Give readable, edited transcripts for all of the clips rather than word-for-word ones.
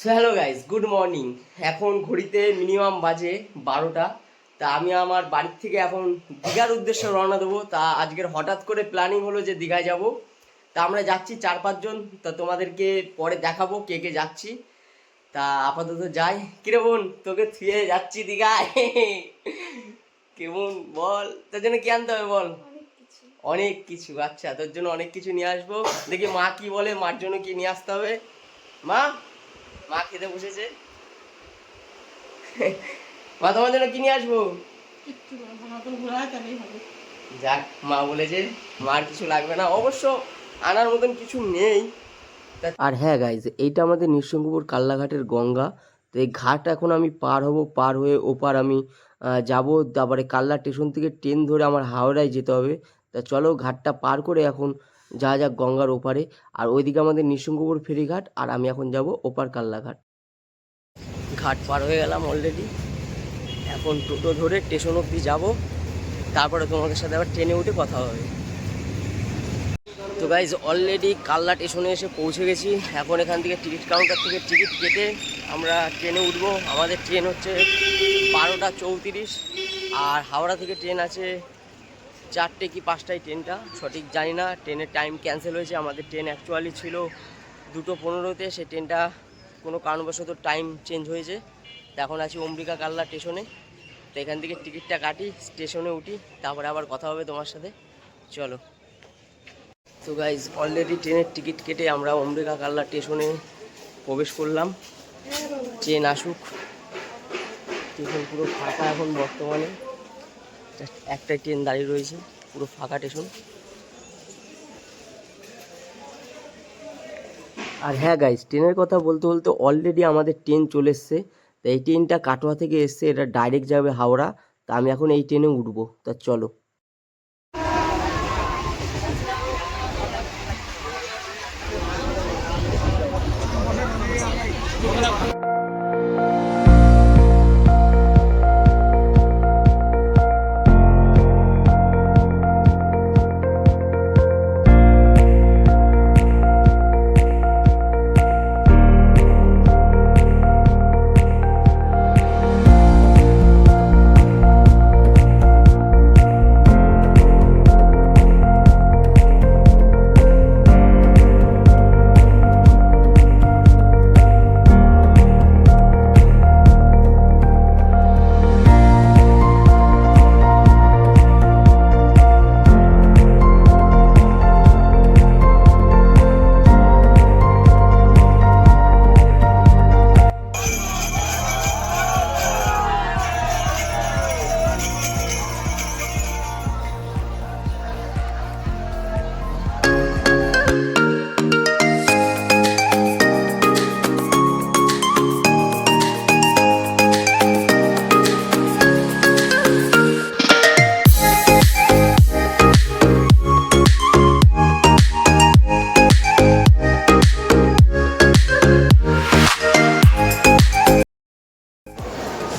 So hello guys, good morning. এখন ঘড়িতে minimum বাজে 12টা। তা আমি আমার বাড়ির থেকে এখন দীঘার উদ্দেশ্যে রওনা দেবো। তা আজকের হঠাৎ করে প্ল্যানিং হলো যে দীঘায় যাব। তা আমরা যাচ্ছি 4-5 জন। তা তোমাদেরকে পরে দেখাবো কে কে যাচ্ছি। তা আপাতত যাই। কিরে বোন, তোকে থুয়ে যাচ্ছি দীঘায়। কেমন বল, তার জন্য কি আনতে হবে বল? অনেক কিছু। আচ্ছা, তোর জন্য অনেক কিছু নিয়ে আসবো। দেখি মা কি বলে, মার জন্য কি নিয়ে আসতে হবে। মা মা খেতে বসেছে। মা তোমার জন্য কি নিয়ে আসবো? যাক, মা বলেছে মার কিছু লাগবে না। অবশ্য আনার মতন কিছু নেই। আর হ্যাঁ গাইজ, এইটা আমাদের নৃসিংহপুর কাল্লাঘাটের গঙ্গা। তো এই ঘাট এখন আমি পার হব, পার হয়ে ওপার আমি যাব। তারপরে কাল্লা স্টেশন থেকে ট্রেন ধরে আমার হাওড়ায় যেতে হবে। তা চলো ঘাটটা পার করে এখন যা যাক গঙ্গার ওপারে। আর ওইদিকে আমাদের নৃসিংহপুর ফেরিঘাট, আর আমি এখন যাব ওপার কাল্লাঘাট। ঘাট পার হয়ে গেলাম অলরেডি। এখন টোটো ধরে স্টেশন অবধি যাব, তারপরে তোমাদের সাথে আবার ট্রেনে উঠে কথা হবে। তো গাইজ, অলরেডি কাল্লা স্টেশনে এসে পৌঁছে গেছি। এখন এখান থেকে টিকিট কাউন্টার থেকে টিকিট কেটে আমরা ট্রেনে উঠবো। আমাদের ট্রেন হচ্ছে 12টা 34। আর হাওড়া থেকে ট্রেন আছে 4টে কি 5টায় ট্রেনটা, সঠিক জানি না। ট্রেনের টাইম ক্যান্সেল হয়েছে। আমাদের ট্রেন অ্যাকচুয়ালি ছিল 2:15-তে, সেই ট্রেনটা কোনো কারণবশত টাইম চেঞ্জ হয়েছে। তো এখন আছি অম্বিকা কাল্লা স্টেশনে। তো এখান থেকে টিকিটটা কাটি, স্টেশনে উঠি, তারপরে আবার কথা হবে তোমার সাথে। চলো। তো গাইজ, অলরেডি ট্রেনের টিকিট কেটে আমরা অম্বিকা কাল্লা স্টেশনে প্রবেশ করলাম। ট্রেন আসুক। স্টেশন পুরো ফাঁকা এখন বর্তমানে, জাস্ট একটাই ট্রেন দাঁড়িয়ে রয়েছে, পুরো ফাঁকা স্টেশন। আর হ্যাঁ গাইজ, ট্রেনের কথা বলতে বলতে অলরেডি আমাদের ট্রেন চলে এসছে। তো এই ট্রেনটা কাটোয়া থেকে এসছে, এটা ডাইরেক্ট যাবে হাওড়া। তা আমি এখন এই ট্রেনে উঠবো। তা চলো।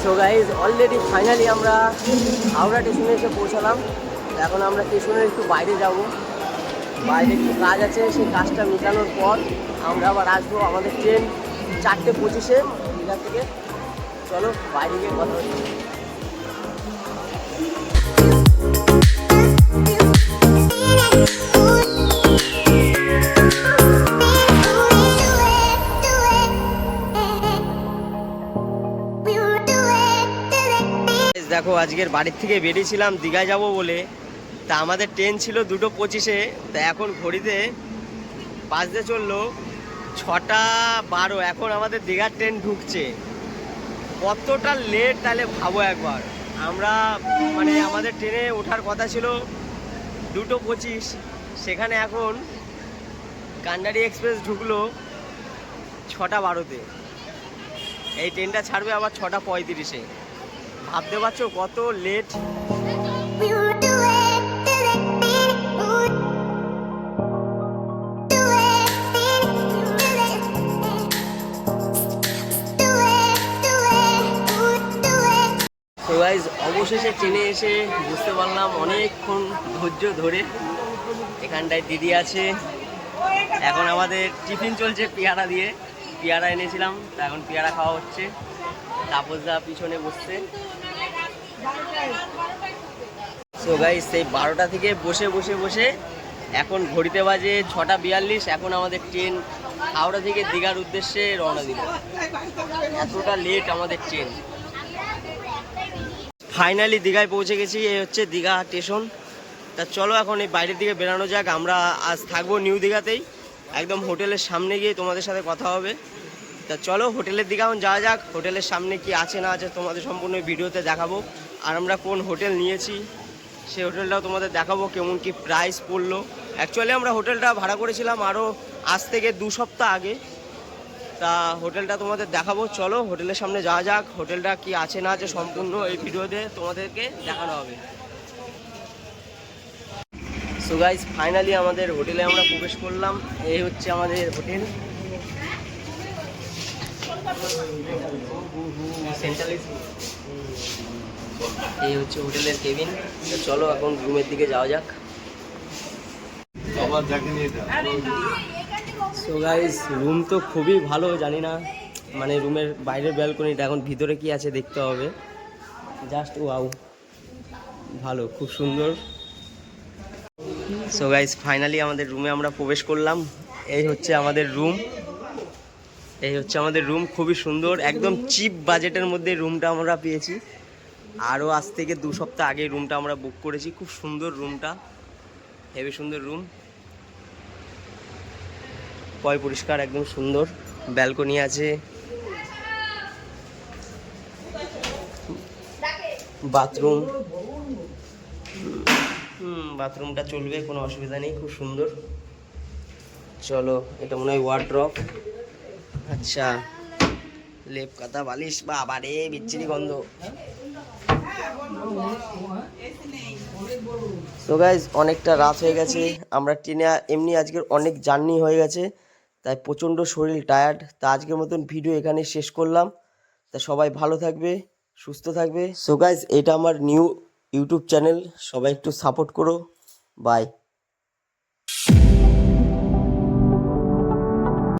সো গাইজ, অলরেডি ফাইনালি আমরা হাওড়া স্টেশনে এসে পৌঁছালাম। এখন আমরা স্টেশনের একটু বাইরে যাব। বাইরে একটু কাজ আছে, সেই কাজটা মেটানোর পর আমরা আবার আসবো। আমাদের ট্রেন 4:25-এ দীঘা থেকে। চলো বাইরে গিয়ে কথা হচ্ছে। দেখো, আজকের বাড়ির থেকে বেরিয়েছিলাম দীঘায় যাব বলে। তা আমাদের ট্রেন ছিল 2:25-এ। তা এখন ঘড়িতে বাজতে চললো 6:12। এখন আমাদের দীঘার ট্রেন ঢুকছে। কতটা লেট তাহলে ভাবো একবার। আমরা মানে আমাদের ট্রেনে ওঠার কথা ছিল 2:25, সেখানে এখন কান্ডারি এক্সপ্রেস ঢুকলো 6:12-তে। এই ট্রেনটা ছাড়বে আবার 6:35-এ। ভাবতে পারছো কত লেট। তো গাইজ, অবশেষে ট্রেনে এসে বুঝতে পারলাম অনেকক্ষণ ধৈর্য ধরে। এখানটায় দিদি আছে। এখন আমাদের টিফিন চলছে পেয়ারা দিয়ে। পেয়ারা এনেছিলাম, তা এখন পেয়ারা খাওয়া হচ্ছে। তাপসদা পিছনে বসছে। সো গাইস সেই 12টা থেকে বসে বসে বসে এখন ঘড়িতে বাজে 6:42। এখন আমাদের ট্রেন হাওড়া থেকে দীঘার উদ্দেশ্যে রওনা দিল। এতটা লেট আমাদের ট্রেন। ফাইনালি দীঘায় পৌঁছে গেছি। এই হচ্ছে দীঘা স্টেশন। তা চলো এখন এই বাইরের দিকে বেরানো যাক। আমরা আজ থাকবো নিউ দীঘাতেই, একদম হোটেলের সামনে গিয়ে তোমাদের সাথে কথা হবে। তা চলো হোটেলের দিকে এখন যাওয়া যাক। হোটেলের সামনে কি আছে না আছে তোমাদের সম্পূর্ণ ভিডিওতে দেখাবো। আর আমরা কোন হোটেল নিয়েছি সেই হোটেলটাও তোমাদের দেখাবো, কেমন কি প্রাইস পড়লো। অ্যাকচুয়ালি আমরা হোটেলটা ভাড়া করেছিলাম আরও আজ থেকে 2 সপ্তাহ আগে। তা হোটেলটা তোমাদের দেখাবো। চলো হোটেলের সামনে যাওয়া যাক। হোটেলটা কি আছে না আছে সম্পূর্ণ এই ভিডিওতে তোমাদেরকে দেখানো হবে। সো গাইস ফাইনালি আমাদের হোটেলে আমরা প্রবেশ করলাম। এই হচ্ছে আমাদের হোটেল। এই হচ্ছে হোটেলের কেবিন। চলো এখন রুমের দিকে যাওয়া যাক। সো গাইস রুম তো খুবই ভালো, জানি না মানে রুমের বাইরের ব্যালকনিটা, এখন ভিতরে কি আছে দেখতে হবে। জাস্ট ওয়াও, ভালো, খুব সুন্দর। সো গাইস ফাইনালি আমাদের রুমে আমরা প্রবেশ করলাম। এই হচ্ছে আমাদের রুম। এই হচ্ছে আমাদের রুম, খুবই সুন্দর, একদম চিপ বাজেটের মধ্যে রুমটা আমরা পেয়েছি। আরও আজ থেকে 2 সপ্তাহ আগে রুমটা আমরা বুক করেছি। খুব সুন্দর রুমটা, হেভি সুন্দর রুম, পয় পরিষ্কার, একদম সুন্দর। ব্যালকনি আছে, বাথরুম, বাথরুমটা চলবে, কোনো অসুবিধা নেই, খুব সুন্দর। চলো এটা মনে হয় ওয়ার্ড্রপ। আচ্ছা, লেপ কাতা বালিশ, বাবা রে বিচ্ছিরি গন্ধ। তো গাইজ অনেকটা রাত হয়ে গেছে, আমরা ট্রেনে এমনি আজকের অনেক জার্নি হয়ে গেছে, তাই প্রচণ্ড শরীর টায়ার্ড। তা আজকের মতন ভিডিও এখানে শেষ করলাম। তা সবাই ভালো থাকবে, সুস্থ থাকবে। সো গাইজ এটা আমার নিউ ইউটিউব চ্যানেল, সবাই একটু সাপোর্ট করো। বাই।